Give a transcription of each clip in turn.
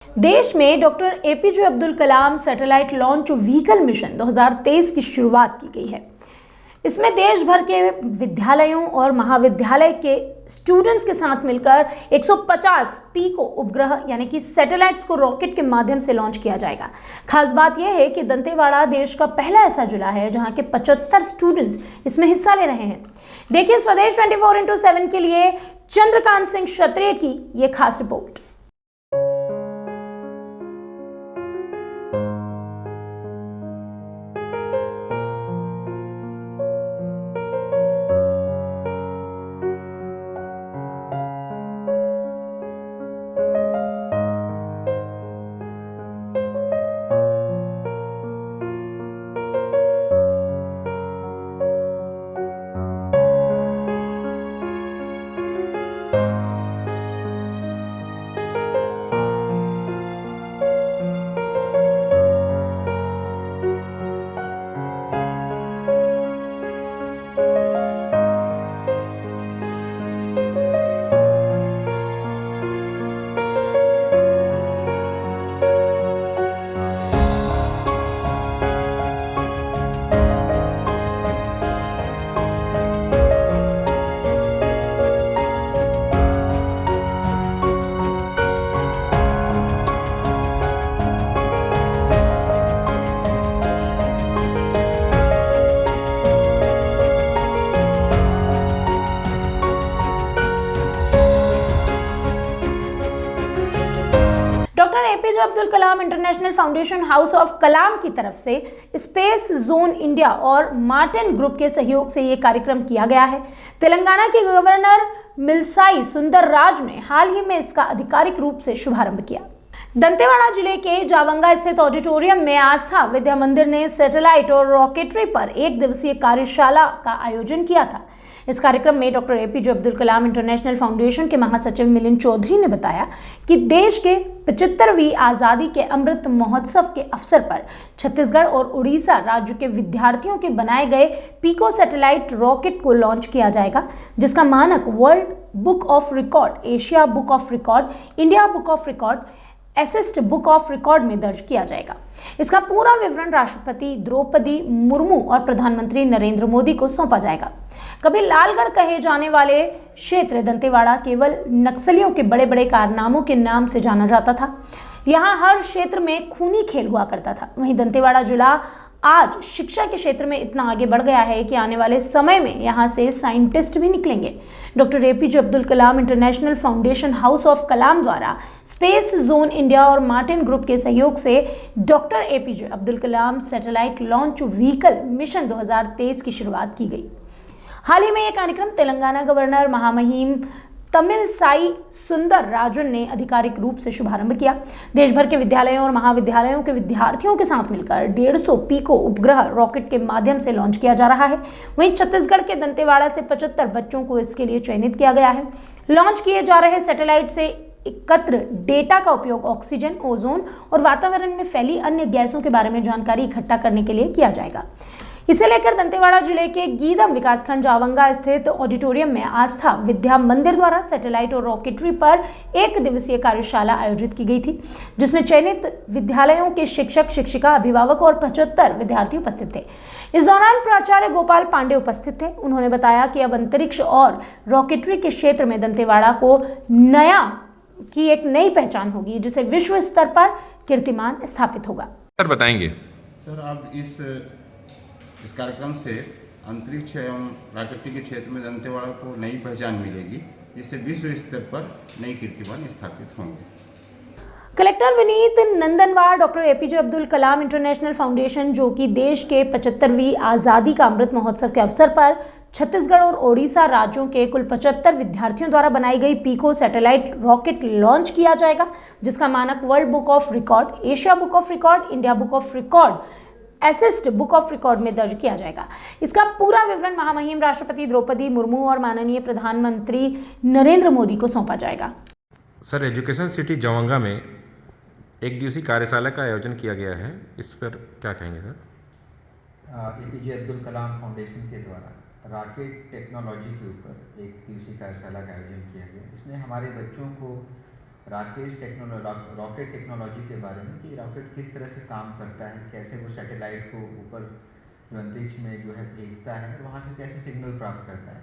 देश में doctor APJ Abdul Kalam satellite launch vehicle mission 2023 की शुरुआत की गई है। इसमें देश भर के विद्यालयों और महाविद्यालय के स्टूडेंट्स के साथ मिलकर 150 पीको उपग्रह यानी कि सैटेलाइट्स को रॉकेट के माध्यम से लॉन्च किया जाएगा। खास बात यह है कि दंतेवाड़ा देश का पहला ऐसा जिला है जहां के 75 स्टूडेंट्स इसमें हिस्सा ले रहे हैं। देखिए स्वदेश 24x7 के लिए चंद्रकांत सिंह क्षत्रिय की यह खास report. Doctor APJ Abdul Kalam international foundation house of Kalam की तरफ से स्पेस जोन इंडिया और मार्टिन ग्रुप के सहयोग से यह कार्यक्रम किया गया है। तेलंगाना के गवर्नर मिल्साई सुंदरराज ने हाल ही में इसका आधिकारिक रूप से शुभारंभ किया। दंतेवाड़ा जिले के जावंगा स्थित ऑडिटोरियम में आस्था विद्या मंदिर ने सैटेलाइट और रॉकेटरी पर एक दिवसीय कार्यशाला का आयोजन किया था। इस कार्यक्रम में doctor APJ Abdul Kalam international foundation के महासचिव मिलिंद चौधरी ने बताया कि देश के 75वीं आज़ादी के अमृत महोत्सव के अवसर पर छत्तीसगढ़ और उड़ीसा राज्य के विद्यार्थियों के बनाए गए पीको सैटेलाइट रॉकेट को लॉन्च किया जाएगा, जिसका मानक world book of record, Asia book of record, India book of record, assist book of record में दर्ज किया जाएगा। इसका पूरा विवरण राष्ट्रपति द्रौपदी मुर्मू और प्रधानमंत्री नरेंद्र मोदी को सौंपा जाएगा। कभी लालगढ़ कहे जाने वाले क्षेत्र दंतेवाड़ा केवल नक्सलियों के बड़े बड़े कारनामों के नाम से जाना जाता था। यहाँ हर क्षेत्र में खूनी खेल हुआ करता था। वहीं दंतेवाड़ा जिला आज शिक्षा के क्षेत्र में इतना आगे बढ़ गया है कि आने वाले समय में यहाँ से साइंटिस्ट भी निकलेंगे। Doctor APJ Abdul Kalam international foundation house of Kalam द्वारा स्पेस जोन इंडिया और मार्टिन ग्रुप के सहयोग से doctor APJ Abdul Kalam satellite launch vehicle mission 2023 की शुरुआत की गई। हाल ही में यह कार्यक्रम तेलंगाना गवर्नर महामहिम तमिलसाई सुंदरराजन ने आधिकारिक रूप से शुभारंभ किया। देश भर के विद्यालयों और महाविद्यालयों के विद्यार्थियों के साथ मिलकर 150 पीको उपग्रह रॉकेट के माध्यम से लॉन्च किया जा रहा है। वहीं छत्तीसगढ़ के दंतेवाड़ा से 75 बच्चों को इसके लिए चयनित किया गया है। लॉन्च किए जा रहे सैटेलाइट से एकत्र डेटा का उपयोग ऑक्सीजन, ओजोन और वातावरण में फैली अन्य गैसों के बारे में जानकारी इकट्ठा करने के लिए किया जाएगा। इसे लेकर दंतेवाड़ा जिले के गीदम विकासखंड जावंगा स्थित ऑडिटोरियम में आस्था विद्या मंदिर द्वारा सैटेलाइट और रॉकेटरी पर एक दिवसीय कार्यशाला आयोजित की गई थी, जिसमें चयनित विद्यालयों के शिक्षक, शिक्षिका, अभिभावक और 75 विद्यार्थी उपस्थित थे। इस दौरान प्राचार्य गोपाल पांडे उपस्थित थे। उन्होंने बताया कि अब अंतरिक्ष और रॉकेटरी के क्षेत्र में दंतेवाड़ा को एक नई पहचान होगी, जिसे विश्व स्तर पर कीर्तिमान स्थापित होगा। सर बताएंगे। सर अब इस कार्यक्रम से अंतरिक्ष एवं रॉकेटरी के क्षेत्र में दंतेवाड़ा को नई पहचान मिलेगी, जिससे विश्व स्तर पर नई कीर्तिमान स्थापित होंगे। Collector Vineet Nandanwar doctor APJ Abdul Kalam international foundation, जो कि देश के 75वीं आज़ादी का अमृत महोत्सव के अवसर पर छत्तीसगढ़ और ओडिशा राज्यों के कुल 75 विद्यार्थियों द्वारा बनाई गई पीको सैटेलाइट रॉकेट लॉन्च किया जाएगा, जिसका मानक world book of record, Asia book of record, India book of record, assist book of record में दर्ज किया जाएगा। इसका पूरा विवरण महामहिम राष्ट्रपति द्रौपदी मुर्मू और माननीय प्रधानमंत्री नरेंद्र मोदी को सौंपा जाएगा। सर एजुकेशन सिटी जावंगा में एक दिवसीय कार्यशाला का आयोजन किया गया है, इस पर क्या कहेंगे सर? एपीजे अब्दुल कलाम फाउंडेशन के द्वारा रॉकेट टेक्नोलॉजी के ऊपर एक दिवसीय कार्यशाला का आयोजन किया गया। इसमें हमारे बच्चों को रॉकेट टेक्नोलॉजी के बारे में कि रॉकेट किस तरह से काम करता है, कैसे वो सैटेलाइट को ऊपर जो अंतरिक्ष में जो है भेजता है, वहाँ से कैसे सिग्नल प्राप्त करता है।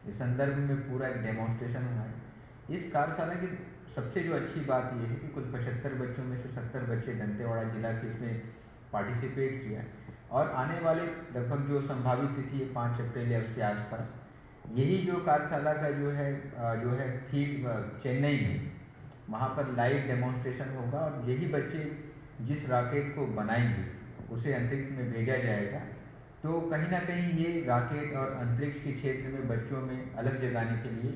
इस संदर्भ में पूरा एक डेमोन्स्ट्रेशन हुआ है। इस कार्यशाला की सबसे जो अच्छी बात यह है कि कुल 75 बच्चों में से 70 बच्चे दंतेवाड़ा जिला के इसमें पार्टिसिपेट किया और आने वाले लगभग जो संभावित तिथि है 5 अप्रैल या उसके आसपास, यही जो कार्यशाला का जो है फील्ड चेन्नई में वहाँ पर लाइव डेमोन्स्ट्रेशन होगा और यही बच्चे जिस रॉकेट को बनाएंगे उसे अंतरिक्ष में भेजा जाएगा। तो कहीं ना कहीं ये रॉकेट और अंतरिक्ष के क्षेत्र में बच्चों में अलग जगाने के लिए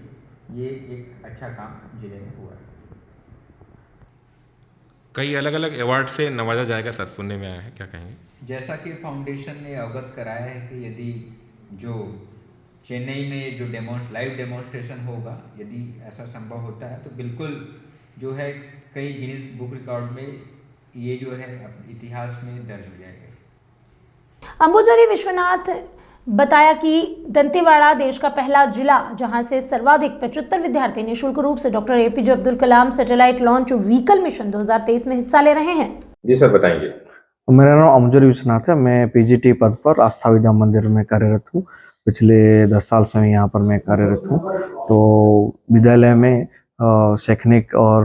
ये एक अच्छा काम जिले में हुआ है। कई अलग अलग अवार्ड से नवाजा जाएगा सर, सुनने में आया है, क्या कहेंगे? जैसा कि फाउंडेशन ने अवगत कराया है कि यदि जो चेन्नई में जो लाइव डेमोन्स्ट्रेशन होगा, यदि ऐसा संभव होता है तो बिल्कुल जो है कई गिनीज बुक रिकॉर्ड में ये जो है इतिहास में दर्ज हो जाएगा। अंबुजारी विश्वनाथ बताया कि दंतेवाड़ा देश का पहला जिला जहां से सर्वाधिक 75 विद्यार्थी निःशुल्क रूप से doctor APJ Abdul Kalam satellite launch vehicle mission 2023 में हिस्सा ले रहे हैं। जी सर, बताएंगे। मेरा नाम अंबुजारी विश्वनाथ है। मैं पीजीटी पद पर आस्था विद्या मंदिर में कार्यरत हूँ। पिछले 10 साल से यहाँ पर मैं कार्यरत हूँ। तो विद्यालय में शैक्षणिक और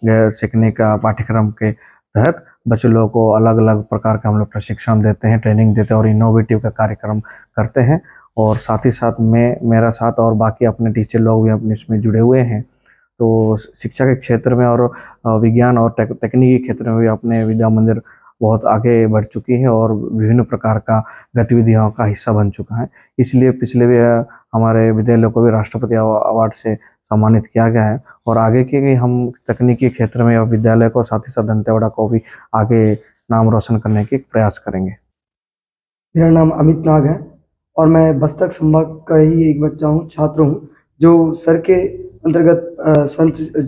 गैर शैक्षणिक पाठ्यक्रम के तहत बच्चे लोगों को अलग अलग प्रकार का हम लोग प्रशिक्षण देते हैं, ट्रेनिंग देते हैं और इनोवेटिव का कार्यक्रम करते हैं। और साथ ही साथ मेरा साथ और बाकी अपने टीचर लोग भी अपने इसमें जुड़े हुए हैं। तो शिक्षा के क्षेत्र में और विज्ञान और तकनीकी क्षेत्र में भी अपने विद्या मंदिर बहुत आगे बढ़ चुकी है और विभिन्न प्रकार का गतिविधियों का हिस्सा बन चुका है। इसलिए पिछले भी हमारे विद्यालय को भी राष्ट्रपति अवार्ड से सम्मानित किया गया है और आगे के भी हम तकनीकी क्षेत्र में विद्यालय को साथ ही साथ दंतेवाड़ा को भी आगे नाम रोशन करने के प्रयास करेंगे। मेरा नाम अमित नाग है और मैं बस्तर संभाग का ही एक बच्चा हूँ, छात्र हूँ। जो सर के अंतर्गत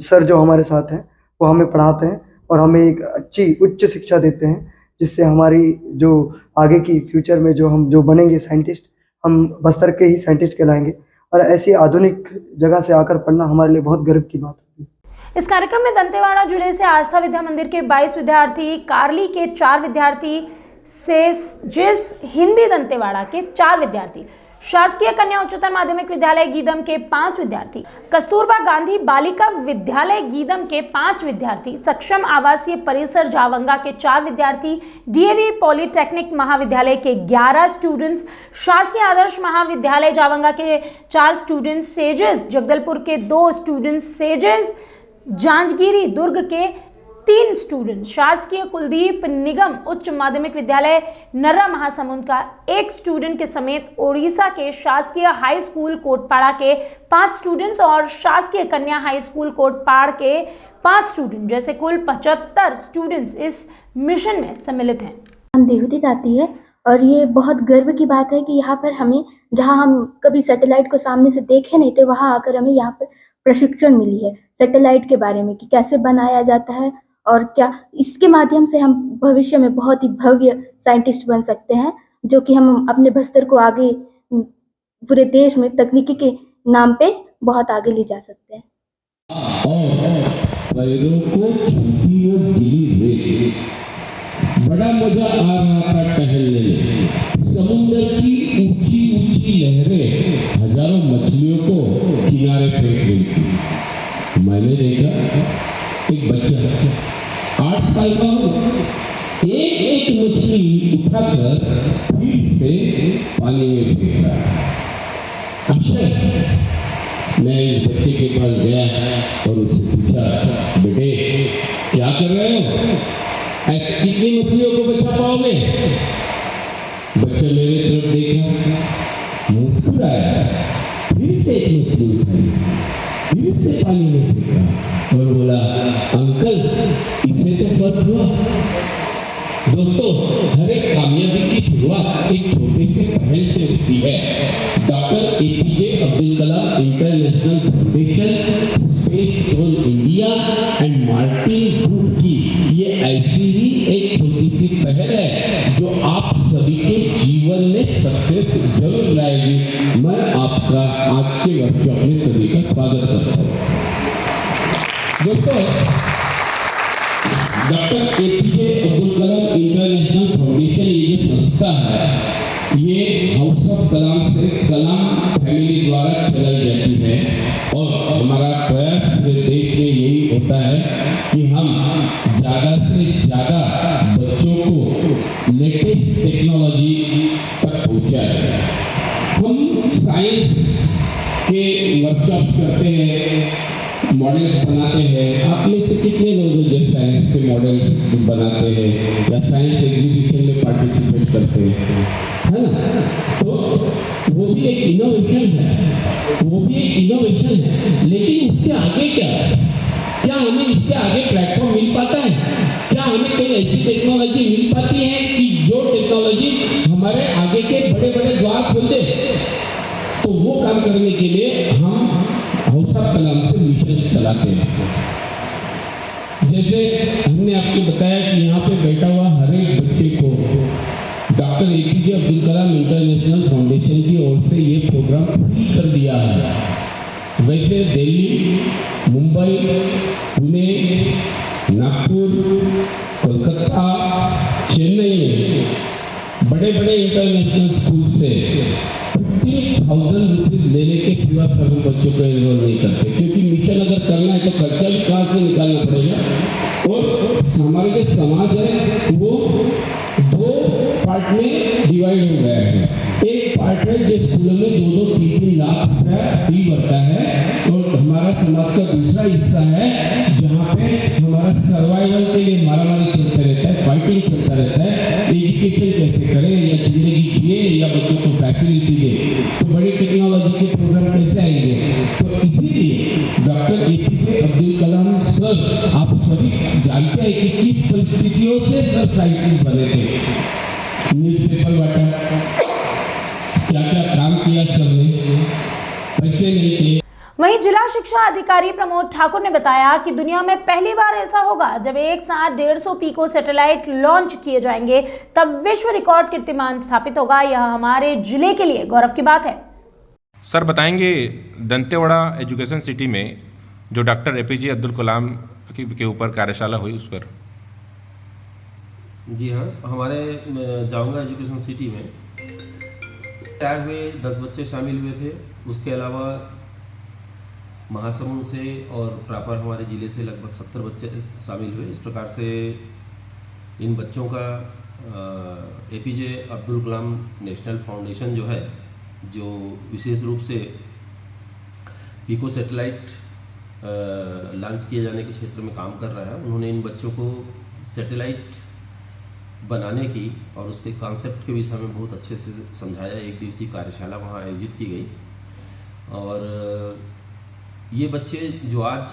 सर जो हमारे साथ हैं वो हमें पढ़ाते हैं और हमें एक अच्छी उच्च शिक्षा देते हैं, जिससे हमारी जो आगे की फ्यूचर में हम जो बनेंगे साइंटिस्ट, हम बस्तर के ही साइंटिस्ट कहलाएंगे। और ऐसी आधुनिक जगह से आकर पढ़ना हमारे लिए बहुत गर्व की बात है। इस कार्यक्रम में दंतेवाड़ा जिले से आस्था विद्या मंदिर के 22 विद्यार्थी, कार्ली के 4 विद्यार्थी, सेजिस हिंदी दंतेवाड़ा के 4 विद्यार्थी, शासकीय कन्या उच्चतर माध्यमिक विद्यालय गीदम के 5 विद्यार्थी, कस्तूरबा गांधी बालिका विद्यालय गीदम के 5 विद्यार्थी, सक्षम आवासीय परिसर जावंगा के 4 विद्यार्थी, डीएवी पॉलिटेक्निक महाविद्यालय के 11 स्टूडेंट्स, शासकीय आदर्श महाविद्यालय जावंगा के 4 स्टूडेंट्स, सेजिस जगदलपुर के 2 स्टूडेंट्स, सेजिस जांजगीरी दुर्ग के 3 स्टूडेंट, शासकीय कुलदीप निगम उच्च माध्यमिक विद्यालय नर्रा महासमुंद का 1 स्टूडेंट के समेत ओडिशा के शासकीय हाई स्कूल कोटपाड़ा के 5 स्टूडेंट्स और शासकीय कन्या हाई स्कूल कोटपाड़ के 5 स्टूडेंट जैसे कुल 75 स्टूडेंट्स इस मिशन में सम्मिलित हैं। हम देहूती जाती है और ये बहुत गर्व की बात है कि यहाँ पर हमें, जहाँ हम कभी सैटेलाइट को सामने से देखे नहीं थे, वहाँ आकर हमें यहाँ पर प्रशिक्षण मिली है सैटेलाइट के बारे में कि कैसे बनाया जाता है और क्या इसके माध्यम से हम भविष्य में बहुत ही भव्य साइंटिस्ट बन सकते हैं, जो कि हम अपने बस्तर को आगे पूरे देश में तकनीकी के नाम पे बहुत आगे ले जा सकते हैं। पैरों को छूती वो गिली रेत, बड़ा मजा आ रहा था टहलने में। समुद्र की ऊंची ऊंची लहरें हजारों मछलियों को किनारे फेंक रही थी। मैंने देखा एक बच्चा 8 साल का हो, एक मछली उठाकर फिर से पानी में फेंक रहा है। अक्षय, मैं इस बच्चे के पास गया और उससे पूछा, बेटे क्या कर रहे हो? कितनी मछलियों को बचा पाओगे? बच्चा मेरे तरफ देखा, मुस्कुराया, फिर से एक मछली उठाई, फिर से पानी में फेंका और बोला, अंकल इससे तो फर्क हुआ। दोस्तों, हर एक कामयाबी की शुरुआत एक छोटे से पहल से होती है। Doctor APJ Abdul Kalam international foundation, space zone India and Martin group की ये ऐसी ही एक छोटी सी पहल है जो आप सभी के जीवन में सक्सेस जरूर लाएगी। मैं आपका आज के वर्कशॉप में सभी का स्वागत करता हूँ। दोस्तों, doctor APJ Abdul Kalam international foundation ये जो संस्था है ये हाउस ऑफ कलाम से कलाम फैमिली द्वारा चलाई जाती है और हमारा प्रयास पूरे देश में यही होता है कि हम ज़्यादा से ज़्यादा बच्चों को लेटेस्ट टेक्नोलॉजी तक पहुँचाएं। हम साइंस के वर्कशॉप्स करते हैं, मॉडल्स बनाते हैं। आप में से कितने लोग हैं जो साइंस के मॉडल्स बनाते हैं या साइंस एग्जीबिशन में पार्टिसिपेट करते हैं, है ना? तो वो भी एक इनोवेशन है, लेकिन उसके आगे क्या है? क्या हमें इसके आगे प्लेटफॉर्म मिल पाता है? क्या हमें कोई ऐसी टेक्नोलॉजी मिल पाती है कि जो टेक्नोलॉजी हमारे आगे के बड़े बड़े द्वार खोल दे? तो वो काम करने के लिए हम हाउस ऑफ कलाम से मिशन चलाते हैं। जैसे हमने आपको बताया कि यहाँ पे बैठा हुआ हर एक बच्चे को doctor APJ Abdul Kalam international foundation की ओर से ये प्रोग्राम फ्री कर दिया है। वैसे दिल्ली, मुंबई, पुणे, नागपुर, कोलकाता, चेन्नई में बड़े बड़े इंटरनेशनल स्कूल से 50,000 रुपीज लेने के सिवा सभी बच्चों को एनरोल नहीं करते, क्योंकि मिशन अगर करना है तो खर्चा भी कहाँ से निकालना पड़ेगा। और हमारे जो समाज है वो 2 पार्ट में डिवाइड हो गया है। एक पार्ट है जो स्कूलों में 2-2, 3-3 लाख रुपया फी भरता है, और हमारा समाज का दूसरा हिस्सा है जहाँ पे हमारा सर्वाइवल के लिए मारामारी चलता रहता है, फाइटिंग चलता रहता है, एजुकेशन कैसे करें या जिंदगी जिए या बच्चों को फैसिलिटी दे, तो बड़ी टेक्नोलॉजी के प्रोग्राम कैसे आएंगे। तो इसीलिए डॉक्टर एपीजे अब्दुल कलाम सर, आप सभी जानते हैं कि किस परिस्थितियों से सर साइंटिस्ट बने थे। न्यूज़पेपर बांटा, क्या क्या काम किया सर ने, पैसे नहीं थे। वहीं जिला शिक्षा अधिकारी प्रमोद ठाकुर ने बताया कि दुनिया में पहली बार ऐसा होगा जब एक साथ 150 पीको सैटेलाइट लॉन्च किए जाएंगे, तब विश्व रिकॉर्ड कीर्तिमान स्थापित होगा। यह हमारे जिले के लिए गौरव की बात है। सर बताएंगे दंतेवाड़ा एजुकेशन सिटी में जो डॉक्टर एपीजे अब्दुल कलाम के ऊपर कार्यशाला हुई उस पर। जी हाँ, हमारे जाऊंगा एजुकेशन सिटी में आए हुए 10 बच्चे शामिल हुए थे। उसके अलावा महासमुंद से और प्रॉपर हमारे ज़िले से लगभग 70 बच्चे शामिल हुए। इस प्रकार से इन बच्चों का एपीजे अब्दुल कलाम नेशनल फाउंडेशन जो है, जो विशेष रूप से पीको सैटेलाइट लॉन्च किए जाने के क्षेत्र में काम कर रहा है, उन्होंने इन बच्चों को सैटेलाइट बनाने की और उसके कॉन्सेप्ट के विषय में बहुत अच्छे से समझाया। एक दिवसीय कार्यशाला वहाँ आयोजित की गई और ये बच्चे जो आज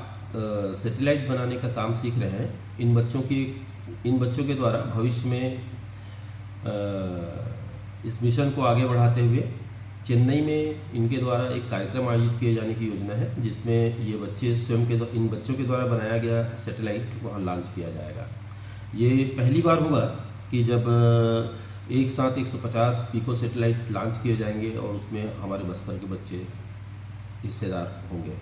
सैटेलाइट बनाने का काम सीख रहे हैं, इन बच्चों के द्वारा भविष्य में इस मिशन को आगे बढ़ाते हुए चेन्नई में इनके द्वारा एक कार्यक्रम आयोजित किए जाने की योजना है, जिसमें ये बच्चे स्वयं इन बच्चों के द्वारा बनाया गया सैटेलाइट वहाँ लॉन्च किया जाएगा। ये पहली बार होगा कि जब एक साथ 150 पीको सैटेलाइट लॉन्च किए जाएंगे और उसमें हमारे बस्तर के बच्चे हिस्सेदार होंगे।